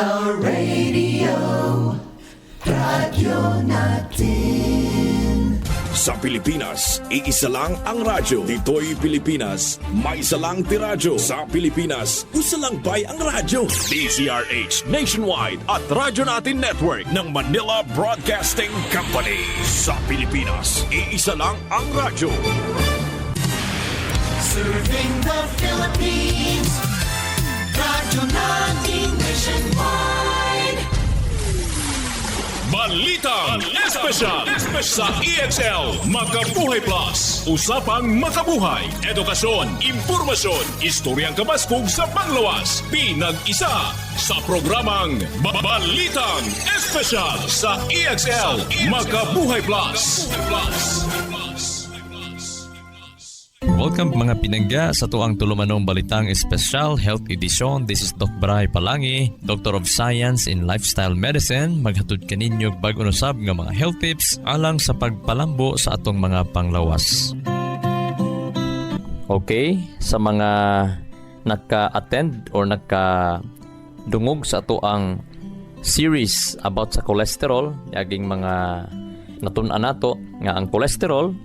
Radio, radyo natin. Sa Pilipinas, iisa lang ang radyo. Dito'y Pilipinas, may isa lang tiradyo. Sa Pilipinas, isa lang bay ang radyo. DZRH Nationwide at Radyo Natin Network ng Manila Broadcasting Company. Sa Pilipinas, iisa lang ang radyo. Serving the Philippines, radyo natin nationwide. Balitang Espesyal sa EXL Makabuhay Plus. Usapang makabuhay, edukasyon, impormasyon, istoryang kabaskog sa panglawas. Pinag-isa sa programang Balitang Espesyal sa EXL Makabuhay Plus. Welcome mga pinangga sa tuang tulumanong Balitang Espesyal Health Edition. This is Doc Bray Palangi, Doctor of Science in Lifestyle Medicine. Maghatod kaninyo bag-o usab nga mga health tips alang sa pagpalambo sa atong mga panglawas. Okay, sa mga naka-attend or naka-dungog sa tuang series about sa cholesterol, yaging mga natun-an nato nga ang cholesterol,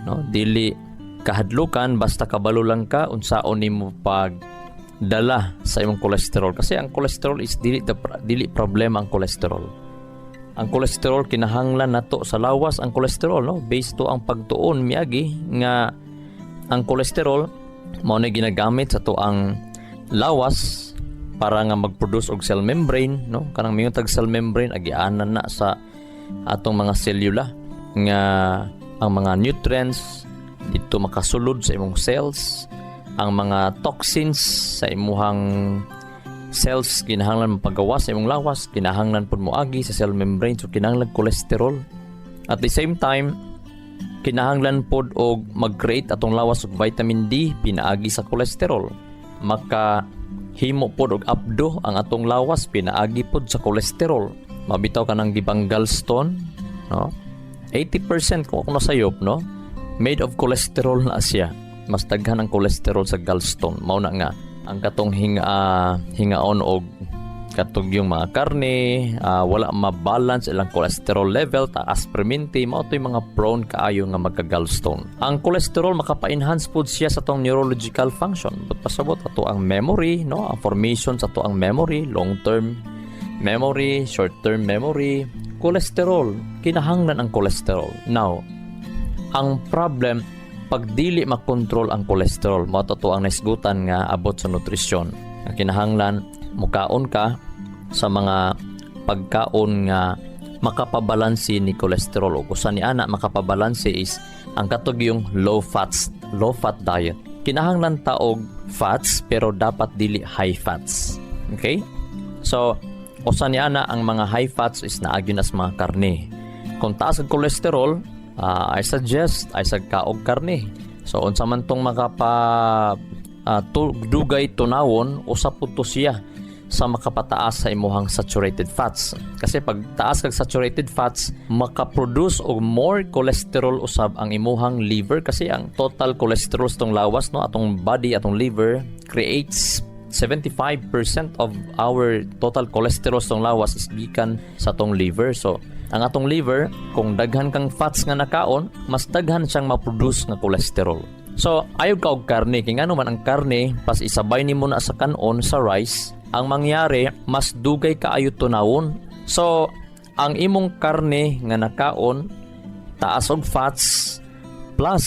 no, dili kahadlukan basta kabalo lang ka unsaon nimo pagdala sa imong cholesterol, kasi ang cholesterol is dili problema. Ang cholesterol kinahanglan nato sa lawas. Ang cholesterol, no, based to ang pagtuon miagi nga ang cholesterol mao na ginagamit sa tuang lawas para nga mag-produce og cell membrane, no, kanang mingutag cell membrane agianan na sa atong mga selula nga ang mga nutrients dito makasulod sa imong cells. Ang mga toxins sa imuhang cells kinahanglan mapagawa sa imong lawas, kinahanglan pud moagi sa cell membrane, so kinahanglan cholesterol. At the same time, kinahanglan pud og mag-create atong lawas og vitamin D pinaagi sa cholesterol. Makahimo pud og abdo ang atong lawas pinaagi pud sa cholesterol. Mabitaw ka ng gibang gallstone, no? 80% kung ako nasayop, no, made of cholesterol na siya. Mas daghan ang cholesterol sa gallstone. Mao na nga ang katong hingaon og katong yung mga karne, wala mabalance ilang cholesterol level, taas perminti, mao toy mga prone kaayo nga magka-gallstone. Ang cholesterol makapa-enhance pud siya sa tong neurological function. But pasabot ato ang memory, no, ang formation sa ato ang memory, long-term memory, short-term memory. Cholesterol, kinahanglan ang cholesterol. Now, ang problem, pag dili makontrol ang cholesterol, mao to ang naisgutan nga abot sa nutrisyon. Kinahanglan mukaon ka sa mga pagkaon nga makapabalansi ni cholesterol. O kusa ni ana makapabalansi is ang katog yung low fat diet. Kinahanglan taog fats pero dapat dili high fats. Okay? So, usa ni ana ang mga high fats is naagyo na sa mga karne. Kung taas ang cholesterol, I suggest ay sagkaog karne. So unsa man tong dugay tunawon, usa pud to siya sa makapataas sa imuhang saturated fats. Kasi pag taas kag saturated fats, makaproduce og more cholesterol usab ang imuhang liver, kasi ang total cholesterol sa tong lawas, no, atong body, atong liver creates 75% of our total cholesterol sa tong lawas is gikan sa tong liver. So ang atong liver, kung daghan kang fats nga nakaon, mas daghan siyang ma-produce nga cholesterol. So, ayaw ka og karne. Kaya nga naman ang karne, pas isabay ni mo na sa kanon, sa rice, ang mangyari, mas dugay kaayo tunawon. So, ang imong karne nga nakaon, taas og fats, plus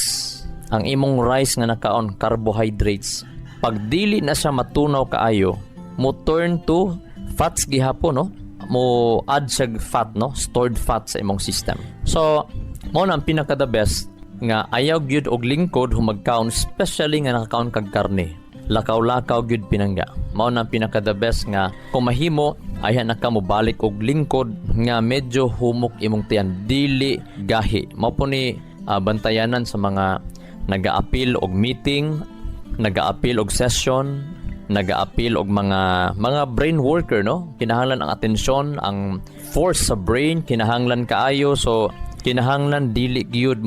ang imong rice nga nakaon, carbohydrates. Pag dili na siya matunaw kaayo, mo turn to fats gihapon, no? Mo add siya fat, no, stored fat sa imong system. So mo na ang pinaka the best nga ayaw gyud og lingkod humagkaon, especially nga nakakaon kag karne, lakaw-lakaw gyud pinangga. Mao na ang pinaka the best nga kung mahimo ayha na ka mo balik og lingkod nga medyo humok imong tiyan, dili gahi. Mao po ni bantayanan sa mga naga-appeal og meeting, naga-appeal og session, naga-appeal og mga brain worker, no, kinahanglan ang atensyon, ang force sa brain kinahanglan kaayo. So kinahanglan dili gyud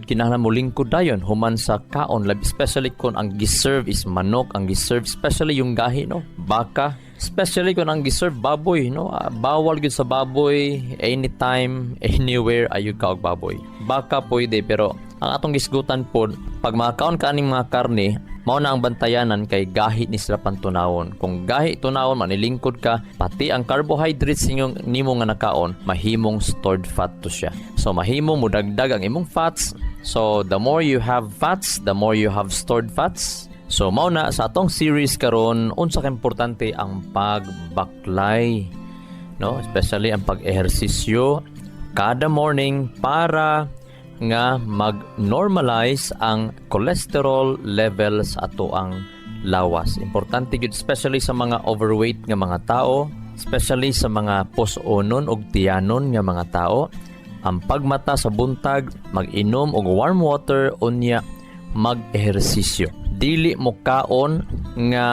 kinahanglan mo lingkod dayon human sa kaon, especially kung ang giserve is manok, ang giserve especially yung gahi, no, baka, especially kung ang giserve baboy, no? Bawal gyud sa baboy anytime, anywhere ayo ka og baboy. Baka pwede, pero ang atong gisgutan po, pag makakaon ka aning mga karne, mao na ang bantayanan kay gahi ni sila pantunawon. Kung gahi tunawon, manilingkod ka, pati ang carbohydrates nimo nga nakaon, mahimong stored fat to siya. So mahimo mo dagdag ang imong fats. So the more you have fats, the more you have stored fats. So mao na sa atong series karon, unsa ka importante ang pagbaklay, no? Especially ang pag-ehersisyo kada morning para nga mag-normalize ang cholesterol level sa ato ang lawas. Importante gyud especially sa mga overweight nga mga tao, especially sa mga posonon og tiyanon nga mga tao. Ang pagmata sa buntag, mag-inom og warm water unya mag-ehersisyo. Dili mo kaon nga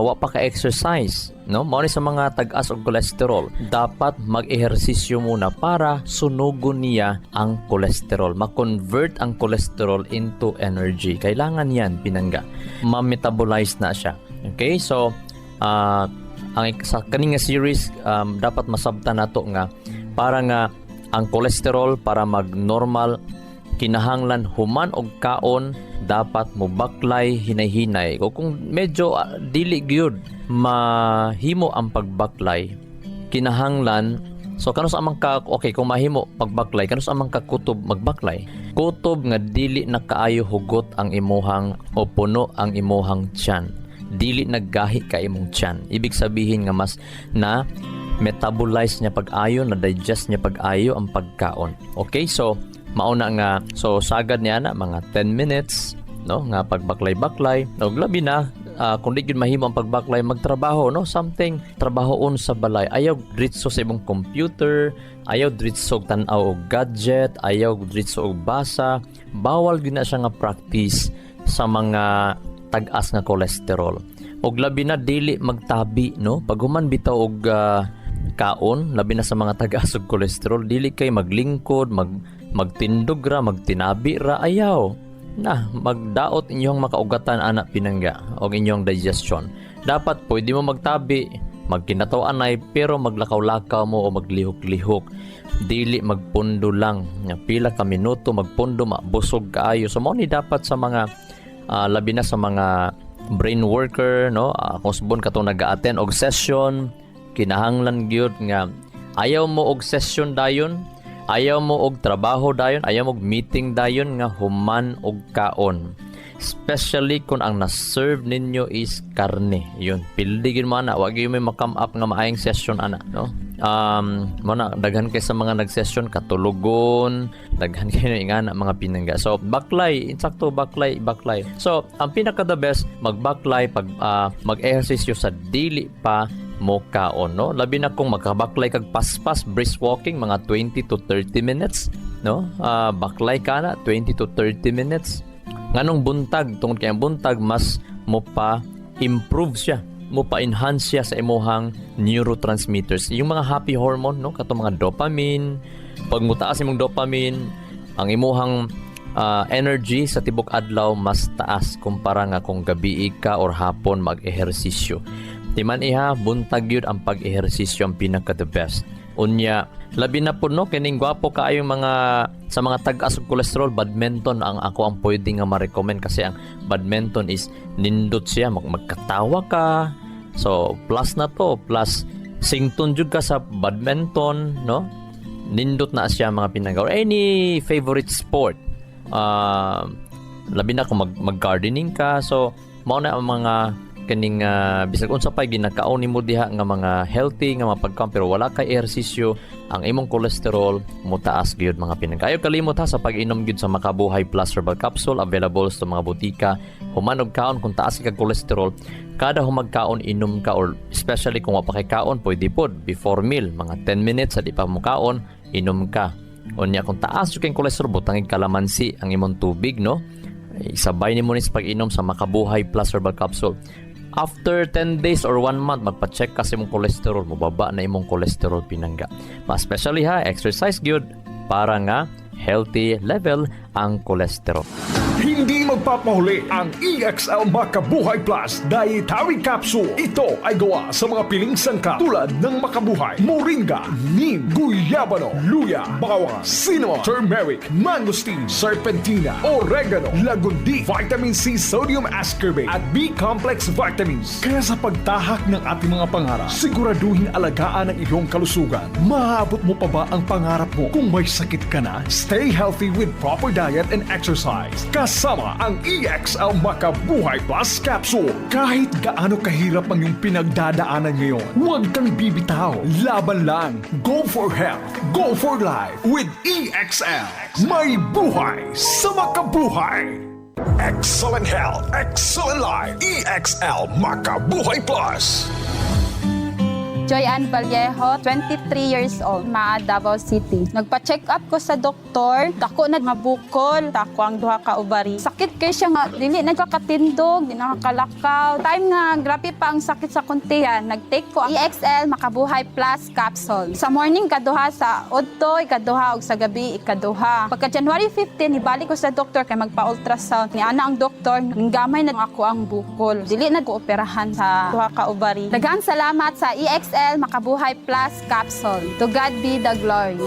wa pa ka exercise, no? Mao ni sa mga tag-as og cholesterol, dapat mag-ehersisyo muna para sunugon niya ang cholesterol, ma-convert ang cholesterol into energy. Kailangan yan pinangga, ma-metabolize na siya. Okay, so ang sa kaning series dapat masabtan nato nga para nga ang cholesterol para mag-normal, kinahanglan human og kaon, dapat mo baklay hinay-hinay. O kung medyo dili gyud mahimo ang pagbaklay, kinahanglan, so kanus amang ka, okay, kung mahimo pagbaklay, kanus amang ka kutob magbaklay. Kutob nga dili na kaayo hugot ang imuhang o puno ang imuhang tiyan. Dili naggahi ka imong tiyan. Ibig sabihin nga mas na metabolize niya pag-ayo, na digest niya pag-ayo ang pagkaon. Okay, so mauna nga, so sagad niya na mga 10 minutes, no, nga pagbaklay-baklay. No, labi na kung di gyud mahimo ang pagbaklay, magtrabaho, no, something trabahoon sa balay. Ayaw diretso sa imong computer, ayaw diretso og tan-aw og gadget, ayaw diretso og basa. Bawal gyud na siya nga practice sa mga tag-as nga cholesterol. Og labi na dili magtabi, no, pag human bitaw og kaon, labi na sa mga tag-as og cholesterol, dili kay maglingkod, magtindog ra, magtinabi ra, ayaw na magdaot inyong makaugatan anak pinangga o inyong digestion. Dapat pwede mo magtabi, magkinataw-anay, pero maglakaw-lakaw mo o maglihok-lihok. Dili magpundo lang, pila ka minuto magpundo, mabusog kaayo. So mo ni dapat sa mga labi na sa mga brain worker, no, kung subon katong nag-attend og session, kinahanglan gyud nga ayaw mo og session dayon, ayaw mo og trabaho dayon, ayaw mo og meeting dayon nga human og kaon. Especially kung ang na-serve ninyo is karne. Yun, pildigin mo ana, wag gyud may ma-come up nga maayong session ana, no? Mo na daghan kay sa mga nag-session katulugon, daghan kay nga na mga pinangga. So baklay, insakto baklay. So ang pinaka the best, magbaklay pag mag-ehersisyo sa dili pa mo kaon, no? Labi na kung magkabaklay kag paspas, brisk walking mga 20 to 30 minutes, no? Baklay ka na 20 to 30 minutes. Nganong buntag, tungod kay ang buntag mas mo pa improve siya, mo pa enhance siya sa imuhang neurotransmitters, yung mga happy hormone, no, kato mga dopamine. Pag mutaas imong dopamine, ang imuhang energy sa tibok adlaw mas taas kumpara nga kung gabi ka or hapon mag-ehersisyo. Timan iha, buntag yun ang pag-ehersisyo ang pinaka the best. Unya, labi na po, no, kining gwapo kaayong mga sa mga tag-as og cholesterol, badminton ang ako ang pwede nga ma-recommend kasi ang badminton is nindot siya, magkatawa ka. So plus na to, plus sington jud ka sa badminton, no? Nindot na siya mga pinagaw. Any favorite sport, labi na kung mag-gardening ka, so mao na ang mga kaning bisag unsa pay ginakaon nimo diha nga mga healthy nga mapagkaon pero wala kay ehersisyo, ang imong cholesterol mutaas gyud mga pinangga. Ayo kalimot ha sa pag-inom gyud sa Makabuhay Plus Herbal Capsule, available sa mga butika. Human og kaon kung taas ka cholesterol, kada humagkaon inom ka, or especially kung wa pa kay kaon, pwede pod before meal mga 10 minutes sa di pa mo kaon, inom ka. Unya kung taas jud kay cholesterol, butang kalamansi ang imong tubig, no? Isabay nimo ni sa pag-inom sa Makabuhay Plus Herbal Capsule. After 10 days or 1 month, magpa-check kasi mong cholesterol, mababa na imong cholesterol pinangga. Especially ha, exercise gyud para nga healthy level ang cholesterol. Hindi papahuli ang EXL Makabuhay Plus Dietary Capsule. Ito ay gawa sa mga piling sangkap tulad ng Makabuhay, Moringa, Neem, Guyabano, Luya, Bawang, Cinnamon, Turmeric, Mangosteen, Serpentina, Oregano, Lagundi, Vitamin C, Sodium Ascorbate at B-complex vitamins. Kaya sa pagtahak ng ating mga pangarap, siguraduhin alagaan ang iyong kalusugan. Maaabot mo pa ba ang pangarap mo? Kung may sakit ka na, stay healthy with proper diet and exercise. Kasama ang EXL Makabuhay Plus Capsule. Kahit gaano kahirap ang iyong pinagdadaanan ngayon, huwag kang bibitaw. Laban lang. Go for health. Go for life with EXL. May buhay sa makabuhay. Excellent health, excellent life. EXL Makabuhay Plus. Joy Ann Vallejo, 23 years old, Maa, Davao City. Nagpa-check up ko sa doktor, dako na mabukol, dako ang duha ka ovary. Sakit kay siya nga, dili nagkakatindog, di nakakalakaw. Time nga, grabe pa ang sakit sa kuntihan, nag-take ko ang EXL Makabuhay Plus Capsule. Sa morning, kaduha, sa udto, ikaduha, ug sa gabi, ikaduha. Pagka January 15, ibalik ko sa doktor kay magpa-ultrasound. Ni ana ang doktor, ninggamay na ako ang bukol. Dili na ko operahan sa duha ka ovary. Daghang salamat sa EXL Makabuhay Plus Capsule. To God be the glory.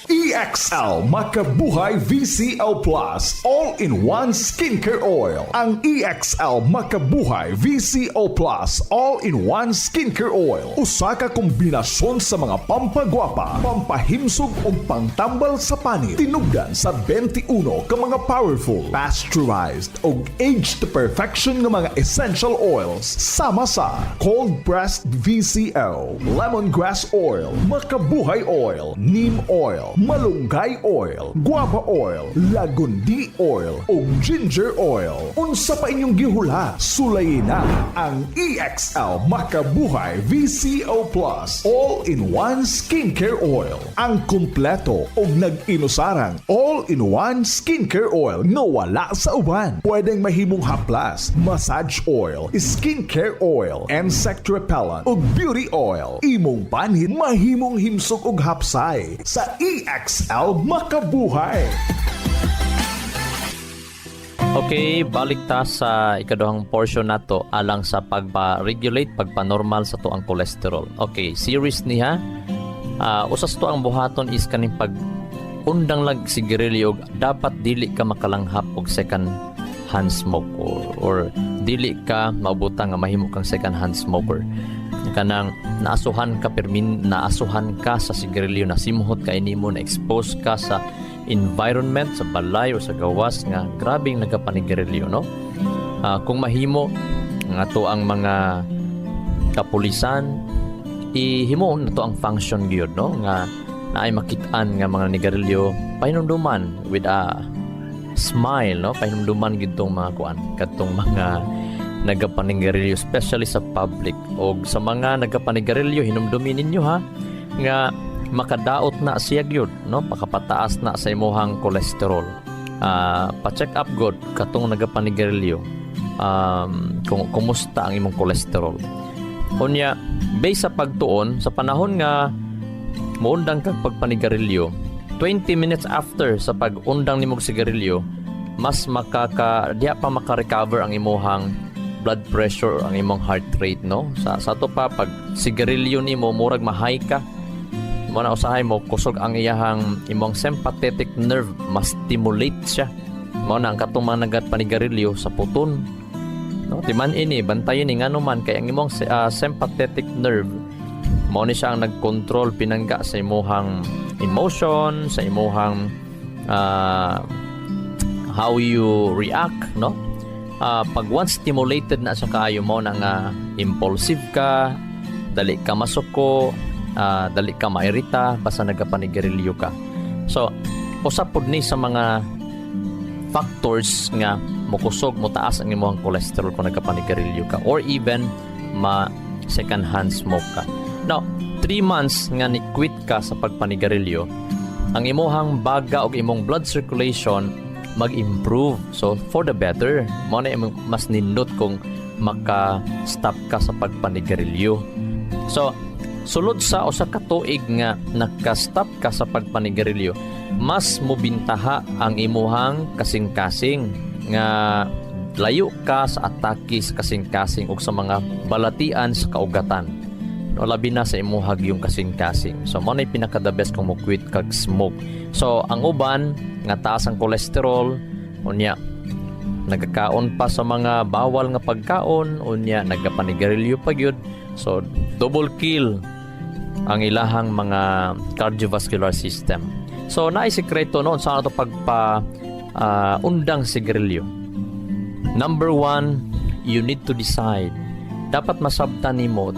EXL Makabuhay VCL Plus All-in-One Skincare Oil. Ang EXL Makabuhay VCL Plus All-in-One Skincare Oil usa ka kombinasyon sa mga pampagwapa, pampahimsog ug pangtambal sa panit. Tinugdan sa 21 ka mga powerful, pasteurized ug aged to perfection nga mga essential oils sama sa cold pressed VCL, lemongrass oil, Makabuhay oil, neem oil, malunggay oil, guava oil, lagundi oil, o ginger oil. Unsa pa inyong gihula? Sulayin na ang EXL Makabuhay VCO Plus All-in-One Skincare Oil. Ang kumpleto o nag-inusarang All-in-One Skincare Oil na wala sa uban. Pwedeng mahimong haplas, massage oil, skincare oil, insect repellent, o beauty oil. Imong panit mahimong himsog og hapsay sa EXL Makabuhay. Okay, balik ta sa ikaduhang portion nato alang sa pagpa-regulate, pagpa-normal sa to ang cholesterol. Okay, series niya. Usas to ang buhaton is kaning pag undang lag sigarilyo, dapat dili ka makalanghap og second hand smoke or dili ka mabutang nga mahimo kang second hand smoker. Kanang naasuhan ka sa sigarilyo, na simhot ka inimo, na expose ka sa environment, sa balay o sa gawas nga grabing nagapanigarilyo, no? Kung mahimo nga to ang mga kapulisan, ihimo na to ang function gyud, no? Nga naay makit-an nga mga nigarilyo pahinumduman with a smile, no? Pahinumduman gyud tong mga kuan, kadtong mga nagapanigarilyo, especially sa public o sa mga nagapanigarilyo, hinumdumin ninyo ha nga makadaot na siya gyud, no? Makapataas na sa imuhang cholesterol. Pa-check up god katong nagapanigarilyo, kung kumusta ang imong cholesterol. Unya, based sa pagtuon sa panahon nga muundang kag pagpanigarilyo, 20 minutes after sa pag-undang nimong sigarilyo, mas diya pa maka-recover ang imuhang blood pressure, ang imong heart rate, no? Sa to pa pag sigarilyo nimo murag ma-high ka, mo na usahay mo kusog ang iyahang imong sympathetic nerve, mas stimulate siya. Mo na ang katong mga nagapanigarilyo sa puton, no? Timan ini bantayan ni ngano man kay ang imong sympathetic nerve mo ni siya ang nagkontrol pinangga sa imuhang emotion, sa imuhang how you react, no? Pag once stimulated na sa kaayo mo nang impulsive ka, dali ka masuko, dali ka mairita basta nagapanigarilyo ka. So usap pod ni sa mga factors nga mokusog mo taas ang imong cholesterol kung nagapanigarilyo ka, or even second hand smoke ka. Now 3 months nga ni quit ka sa pagpanigarilyo, ang imong baga o imong blood circulation mag-improve. So, for the better. Mo na mas nindot kung maka-stop ka sa pagpanigarilyo. So, sulod sa usa ka tuig nga nakastop ka sa pagpanigarilyo, mas mobintaha ang imuhang kasing-kasing nga layo ka sa atake sa kasing-kasing ug sa mga balatian sa kaugatan. No, labi na sa imuhag yung kasing-kasing. So mo na pinaka-the best kung mo-quit kag smoke. So ang uban nga taas ang cholesterol, unya nagkakaon pa sa mga bawal nga pagkaon, unya nagapanigarilyo pa gyud. So double kill ang ilahang mga cardiovascular system. So naay sekreto noon sa ato pagpa undang sigarilyo. Number 1, you need to decide. Dapat masabtan nimo,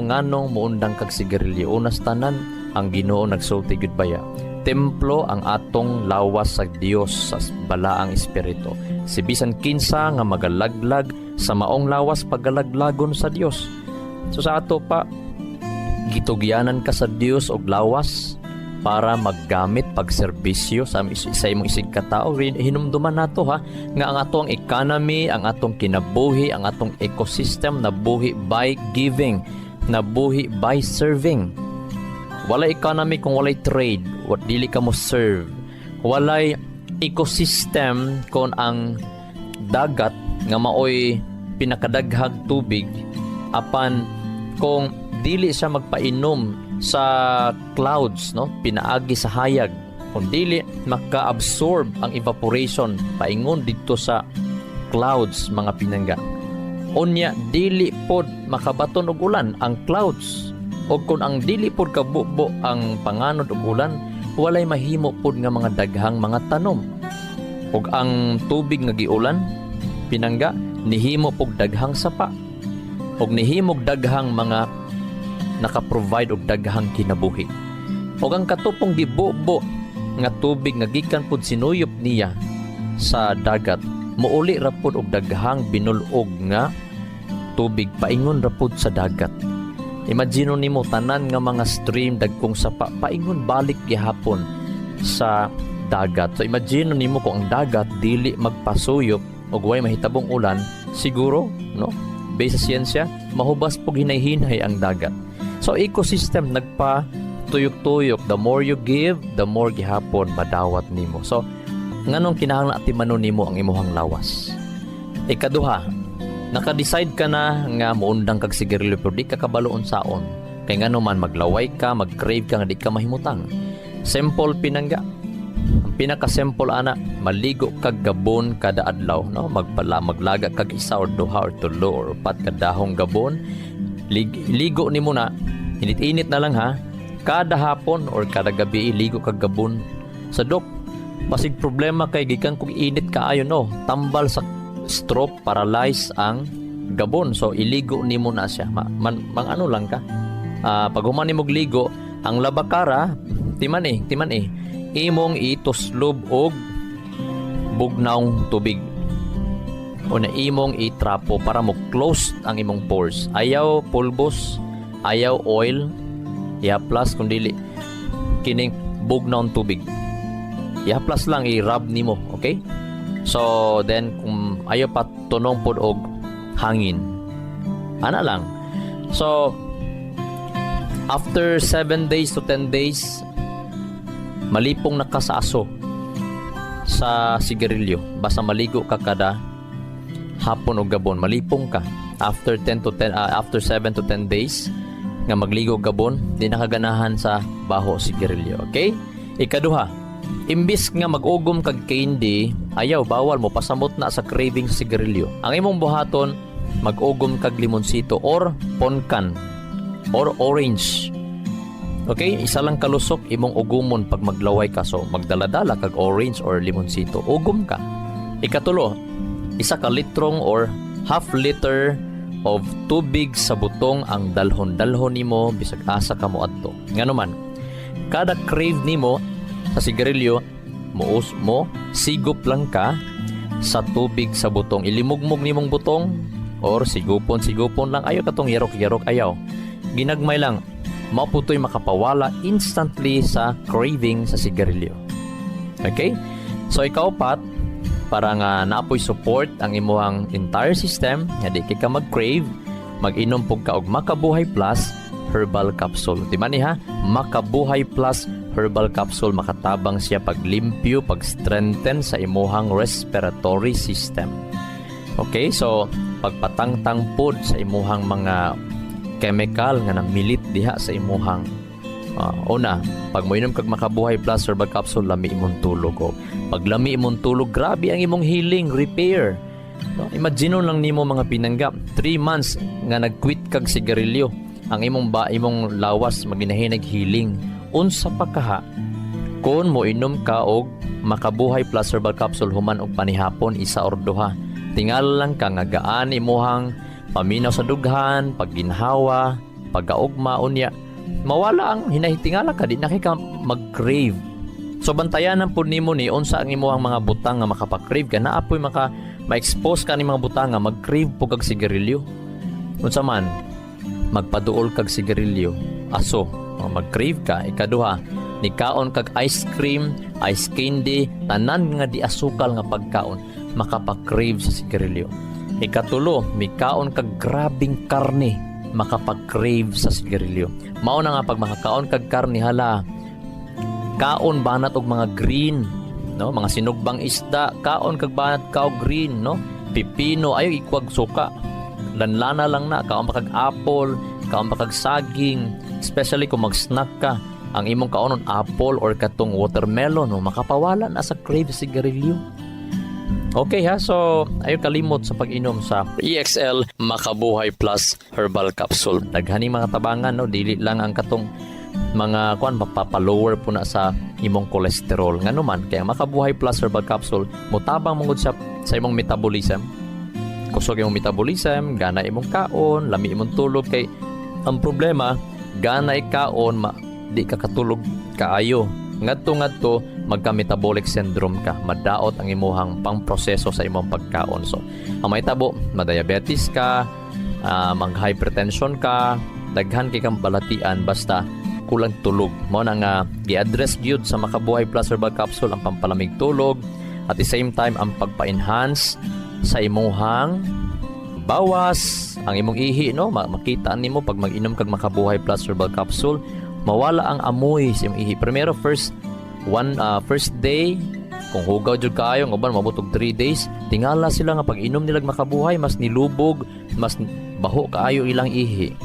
nganong muundang kag sigarilyo. Unas tanan, ang Ginoo nagsulti gud baya. Templo ang atong lawas sa Dios sa balaang espiritu. Si bisan kinsa nga magalaglag sa maong lawas pagalaglagon sa Dios. So sa ato pa gitugyanan ka sa Dios og lawas para maggamit pagserbisyo sa imong isig katao. Hinumduman nato ha nga ang atong economy, ang atong kinabuhi, ang atong ecosystem nabuhi by giving, nabuhi by serving. Walay economy kung walay trade, dili ka mo serve. Walay ecosystem kung ang dagat nga maoy pinakadaghag tubig apan kung dili siya magpainom sa clouds, no, pinaagi sa hayag, kung dili maka-absorb ang evaporation paingon dito sa clouds mga pinangga, unya dili pod makabaton og ulan ang clouds, o kung ang dili pod kabubo ang panganod og ulan, walay mahimo pod nga mga daghang mga tanom. Ug ang tubig nga giulan pinangga nihimo pod daghang sapa, ug nihimog daghang mga naka-provide og daghang kinabuhi. Ug ang katupong gibubo nga tubig nga gikan pud sinuyop niya sa dagat, muuli ra pud og daghang binulog nga tubig paingon ra pud sa dagat. Imagino nimo tanan nga mga stream dagkong sapa paingon balik gihapon sa dagat. So imagino nimo kung ang dagat dili magpasuyop og way mahitabong ulan, siguro no, base sa siyensya, mahubas pug hinay-hinay ang dagat. So ecosystem nagpa tuyok-tuyok, the more you give, the more gihapon madawat nimo. So nganong kinahanglan atimanon nimo ang imong lawas. Ikaduha, naka-decide ka na nga muundang kag sigarilyo pero di ka kabaloon saon. Kay ngano man maglaway ka, mag-crave ka nga di ka mahimutang. Simple pinangga. Ang pinaka-simple ana, maligo kag gabon kada adlaw, no? Maglaga kag isa or duha or tulo or upat kadahong gabon. Ligo nimo na, init-init na lang ha, kada hapon or kada gabi ligo kag gabon sa dok. Basig problema kay gikan kung init kaayo no, tambal sa stroke, paralyze ang gabon. So iligo nimo na siya. Ano lang ka. Pag human nimo ligo, ang labakara timan imong ituslob og bugnawng tubig. O na imong itrapo para mo close ang imong pores. Ayaw pulbos, ayaw oil, i-plus kundili kining bugnawng tubig. I-plus lang i-rub nimo, okay? So then kung ayaw pa tunong pod og hangin, ana lang. So after 7 days to 10 days, malipong nakasaso sa sigarilyo. Basta maligo ka kada hapon o gabon, malipong ka. After 7 to 10 days nga magligo gabon, di nakaganahan sa baho sigarilyo. Okay? Ikaduha, imbis nga mag-ugom kag candy, ayaw, bawal mo pasamot na sa craving sa sigarilyo. Ang imong buhaton, mag-ugom kag limonsito or ponkan or orange. Okay, isa lang kalusok imong ugumon pag maglaway ka. So magdaladala kag orange or limonsito, ugom ka. Ikatulo, isa ka litrong or half liter of tubig sa butong ang dalhon nimo bisag asa ka mo adto. Ngano man, kada crave nimo sa sigarilyo, mo sigop lang ka sa tubig sa butong. Ilimugmog nimong butong or sigupon lang. Ayaw katong yarok ayaw. Ginagmay lang. Maputoy makapawala instantly sa craving sa sigarilyo. Okay? So ikaw pat, para nga naapoy support ang imuhang entire system, nga di ka mag-crave, mag-inom pug ka og Makabuhay Plus Herbal Capsule. Di man ni ha? Makabuhay Plus Herbal Capsule, makatabang siya paglimpyo, pag-strengthen sa imuhang respiratory system. Okay, so pagpatangtang pod sa imuhang mga chemical nga namilit diha sa imuhang una, pag moinom kag Makabuhay Plus Herbal Capsule, lami imong tulog. O pag lami imong tulog, grabe ang imong healing, repair. No? Imagine lang nimo mga pinanggap, 3 months nga nag-quit kag sigarilyo, ang imong lawas maginahinag healing. Unsa pa kaha kun mo inom ka og Makabuhay Plus Herbal Capsule human og panihapon, 1 or 2. Tingal lang ka nga gaan imuhang paminaw sa dughan, pagginhawa, pagkaugma unya, mawala ang hinahitingala ka, di na ka mag-crave. So bantayanan po nimo ni unsa ang imuhang mga butang nga makapakrave ka, naapoy ma-expose ka ni mga butang nga mag-crave po kag sigarilyo. Unsa man magpaduol kag sigarilyo, aso mag-crave ka. Ikaduha, nikaon kag ice cream, ice candy, tanan nga di asukal nga pagkaon, makapakrave sa sigarilyo. Ikatulo, mikaon kag grabing karne, makapakrave sa sigarilyo. Mao na nga pag makakaon kag karne, hala, kaon banat og mga green, no, mga sinugbang isda, kaon kag banat ka og green, no, pipino, ayo ikwag suka, lanlana lang na, kaon pa kag apple, kaon pa kag saging, especially kung mag-snack ka, ang imong kaonon apple or katong watermelon, no, makapawala na sa crave sigarilyo. Okay ha, so ayaw kalimot sa pag-inom sa EXL Makabuhay Plus Herbal Capsule. Daghani mga tabangan, no, dili lang ang katong mga mapapalower po na sa imong cholesterol. Ngano man, kaya Makabuhay Plus Herbal Capsule mutabang mangud sa imong metabolism. Kusog imong metabolism, gana imong kaon, lami imong tulog. Kay ang problema, gana ikaon, di ka katulog kaayo. Ngadto magka-metabolic syndrome ka, madaot ang imuhang pangproseso sa imong pagkaon. So ang mahitabo, madiabetes ka, mag-hypertension ka, daghan kay kang balatian basta kulang tulog. Mao na nga gi-address gyud sa Makabuhay Plus Herbal Capsule ang pampalamig tulog, at the same time ang pagpa-enhance sa imuhang bawas ang imong ihi, no, makita nimo pag mag-inom kag Makabuhay Plus Herbal Capsule, mawala ang amoy sa imong ihi. Primero first day, kung hugaw jud kaayo ng uban mabutog 3 days, tingala sila nga pag inom nila Makabuhay, mas nilubog, mas baho kaayo ilang ihi.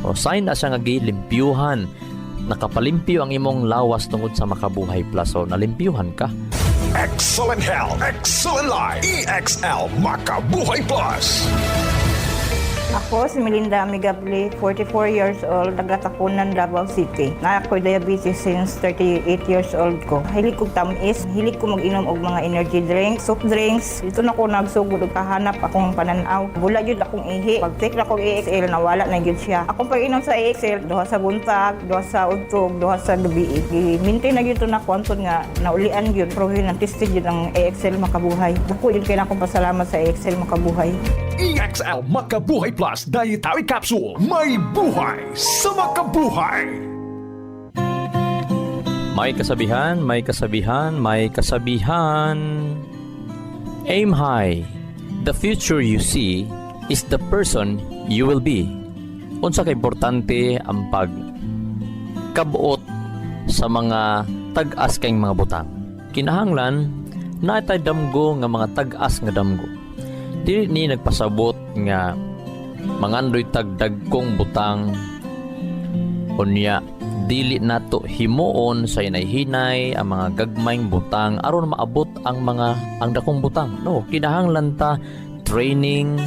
O sign na siya nga gilimpyuhan, nakapalimpyo ang imong lawas tungod sa Makabuhay Plus. So nalimpyuhan ka. Excellent health, excellent life. EXL Makabuhay Plus. Ako si Melinda Amigable, 44 years old, taga-Takunan, Davao City. Na ako'y diabetes since 38 years old ko. Hilig ko tamis, hilig ko mag-inom og mga energy drinks, soft drinks. Dito na ko nagsugod og kahanap akong pananaw. Bula yun akong ihi. Pag-take na ko EXL, nawala na yun siya. Akong pag-inom sa EXL, duha sa buntag, duha sa udtog, duha sa gabi. I-maintain na yun ito na kwanton nga, naulian yun. Pero yun, tested yun ang EXL Makabuhay. Dako yun kaya na akong pasalamat sa EXL Makabuhay. EXL Makabuhay Plus Dietary Capsule. May buhay sa makabuhay. May kasabihan, may kasabihan, may kasabihan. Aim high. The future you see is the person you will be. Unsa ka importante ang pagkabuot sa mga tag-as kayong mga butang. Kinahanglan na itay damgo nga mga tag-as nga damgo. Dili ni nagpasabot nga mangandoy tagdagkong butang, unya dili nato himuon sa hinay-hinay ang mga gagmayng butang aron maabot ang dakong butang. No, kinahanglan ta training,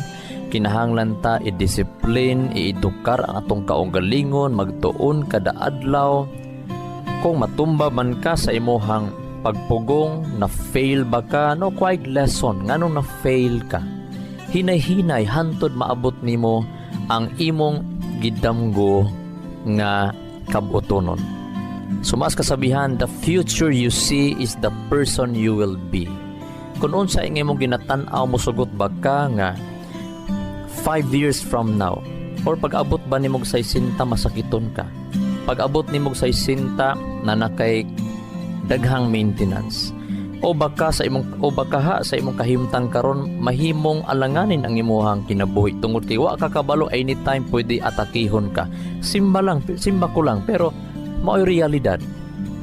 kinahanglan ta i-discipline, i-edukar ang atong kaugalingon, magtuon kada adlaw. Kung matumba man ka sa imuhang pagpugong, na fail ba ka, no, quite lesson nganong na fail ka, hinay-hinay hantod maabot nimo ang imong gidamgo nga kabutonon. Sumas kasabihan, the future you see is the person you will be. Kung unsa ang imong ginatan-aw mo sugot ba ka nga 5 years from now, or pag-abot ba nimo sa 60 masakiton ka, pag-abot nimo sa 60 na nakay daghang maintenance, O baka sa imong kahimtang karon mahimong alanganin ang imuhang kinabuhi tungod kay wa ka kabalo anytime pwede atakihon ka. Simba ko lang pero mao'y realidad.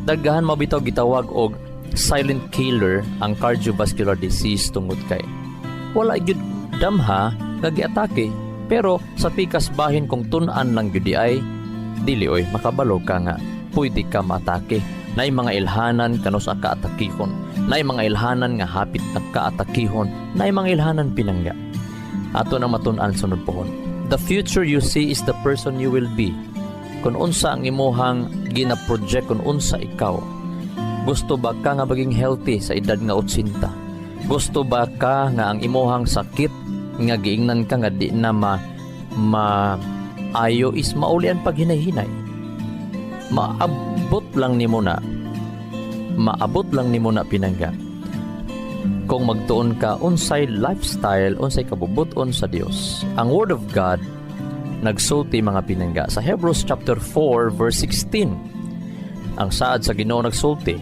Daghan mabitaw gitawag og silent killer ang cardiovascular disease tungod kay wala gyud damha nga giatake pero sa pikas bahin kung tun-an lang gyud ay dili oy makabalo ka nga pwede ka matake. Nay mga ilhanan kanus ka atakihon. Nay mga ilhanan nga hapit na ka-atakihon. Nay mga ilhanan pinangga. Ato nang matun-an sunod pohon. The future you see is the person you will be. Kung unsa ang imuhang gina-project, kung unsa ikaw. Gusto ba ka nga maging healthy sa edad nga 80? Gusto ba ka nga ang imuhang sakit nga giingnan ka nga di na ayo is maulian pag hinahinay? Maabot lang nimo na pinangga kung magtuon ka unsay lifestyle, unsay kabubuton sa Dios. Ang Word of God nagsulti mga pinangga sa Hebrews chapter 4 verse 16. Ang saad sa Ginoo nagsulti,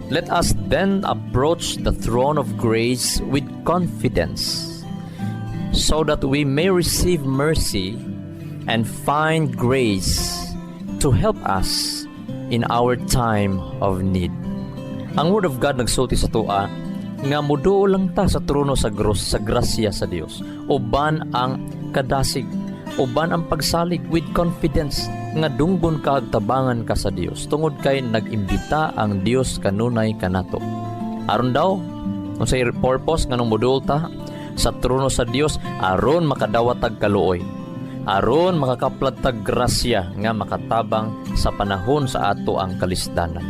let us then approach the throne of grace with confidence so that we may receive mercy and find grace to help us in our time of need. Ang Word of God nagsulti sa tua nga muduo lang ta sa trono sa grasya sa Dios. Uban ang kadasig, uban ang pagsalig with confidence nga dunggon ka ag tabangan ka sa Dios. Tungod kay nag-imbita ang Dios kanunay kanato. Aron daw unsay purpose nganong muduol ta sa trono sa Dios aron makadawat tag kaluoy. Aron makakaplat tag grasya nga makatabang sa panahon sa ato ang kalisdanan.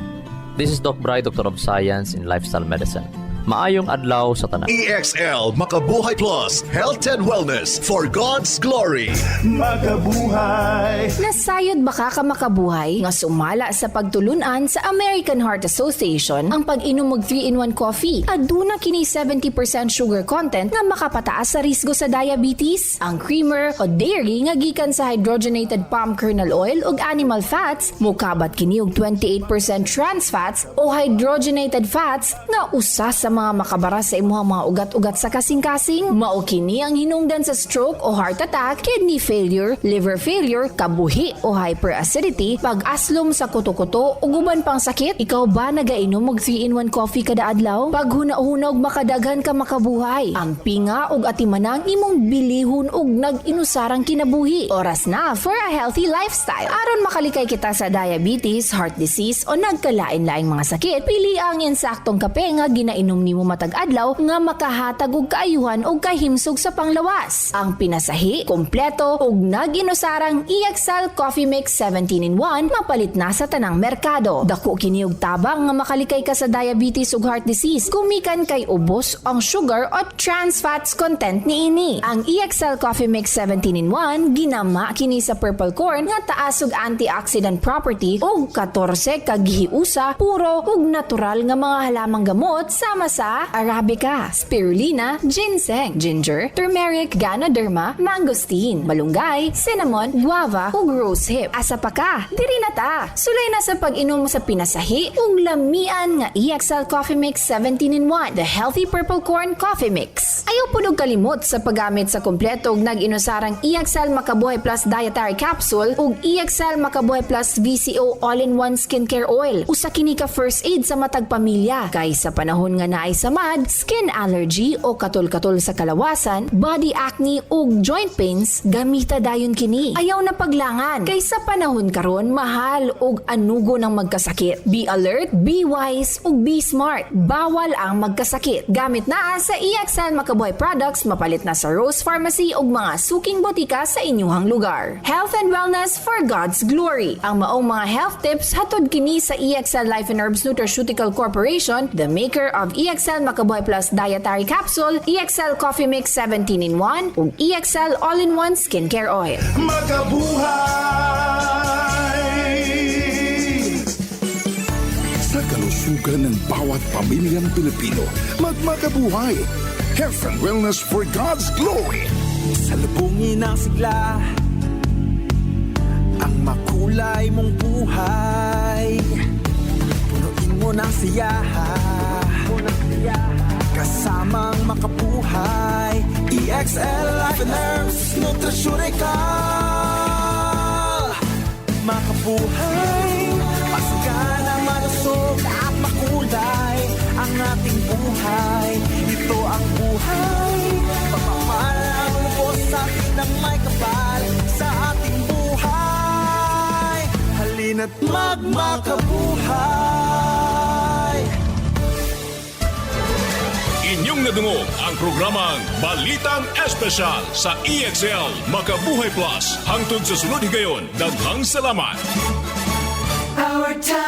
This is Doc Bry, Doctor of Science in Lifestyle Medicine. Maayong adlaw sa tanan. EXL Makabuhay Plus Health and Wellness for God's Glory. Makabuhay. Nasayod baka ka makabuhay nga sumala sa pagtulunan sa American Heart Association ang pag-inom og 3-in-1 coffee. Aduna kini 70% sugar content nga makapataas sa risgo sa diabetes. Ang creamer o dairy nga gikan sa hydrogenated palm kernel oil ug animal fats mukabat kini og 28% trans fats o hydrogenated fats nga usa sa mga makabara sa imuhang mga ugat-ugat sa kasing-kasing. Mao kini ang hinungdan sa stroke o heart attack, kidney failure, liver failure, kabuhi o hyperacidity, pag-aslom sa kuto-kuto ug uban pang sakit. Ikaw ba nagainom og 3-in-1 coffee kada adlaw? Pag huna-huna og makadaghan ka makabuhay. Ang pinga ug atimanang imong bilihon ug nag-inusarang kinabuhi. Oras na for a healthy lifestyle. Aron makalikay kita sa diabetes, heart disease o nagkalain-laing mga sakit, pili ang insaktong kape nga ginainom nimo matag adlaw nga makahatag og kaayuhan og kahimsog sa panglawas. Ang pinasahi, kompleto ug nag-inusarang EXL Coffee Mix 17-in-1 mapalit na sa tanang merkado. Dako kini og tabang nga makalikay ka sa diabetes ug heart disease. Kumikan kay ubos ang sugar o trans fats content niini. Ang EXL Coffee Mix 17-in-1 ginama kini sa purple corn nga taas og antioxidant property ug 14 ka gihiusa puro ug natural nga mga halamang gamot sama sa Arabica, Spirulina, Ginseng, Ginger, Turmeric, Ganoderma, Mangosteen, Malunggay, Cinnamon, Guava, ug Rosehip. Asa pa ka? Diri na ta! Sulay na sa pag-inom sa pinasahi ug lamian nga EXL Coffee Mix 17-in-1, the Healthy Purple Corn Coffee Mix. Ayaw po kalimot sa paggamit sa kompleto ug nag-inusarang EXL Makabuhay Plus Dietary Capsule ug EXL Makabuhay Plus VCO All-in-One Skincare Oil. Usa kini ka first aid sa matag pamilya kay sa panahon nga naay samad, skin allergy o katol-katol sa kalawasan, body acne ug joint pains, gamita dayon kini. Ayaw na paglangan kay sa panahon karon mahal ug anugo ng magkasakit. Be alert, be wise ug be smart. Bawal ang magkasakit. Gamit na sa EXL Makabuhay products mapalit na sa Rose Pharmacy ug mga suking botika sa inyuhang lugar. Health and wellness for God's glory. Ang maong mga health tips hatod kini sa EXL Life and Herbs Nutraceutical Corporation, the maker of EXL Makabuhay Plus Dietary Capsule, EXL Coffee Mix 17-in-1 ug EXL All-in-One Skincare Oil. Makabuhay! Sa kalusugan ng bawat pamilyang Pilipino, magmakabuhay. Health and wellness for God's glory. Salubungin ang sigla, ang makulay mong buhay. Punuin mo ng siyahan, Kasamang makabuhay, EXL Life and Herbs Nutraceutical. Makabuhay, pasigana, malusog at makulay ang ating buhay. Ito ang buhay, pagmamalang lubos sa atin ng may kapal sa ating buhay. Halina't magmakabuhay. Inyong nadungog ang programang Balitang Espesyal sa EXL Makabuhay Plus. Hangtod sa sunod higayon, daghang salamat. Our time.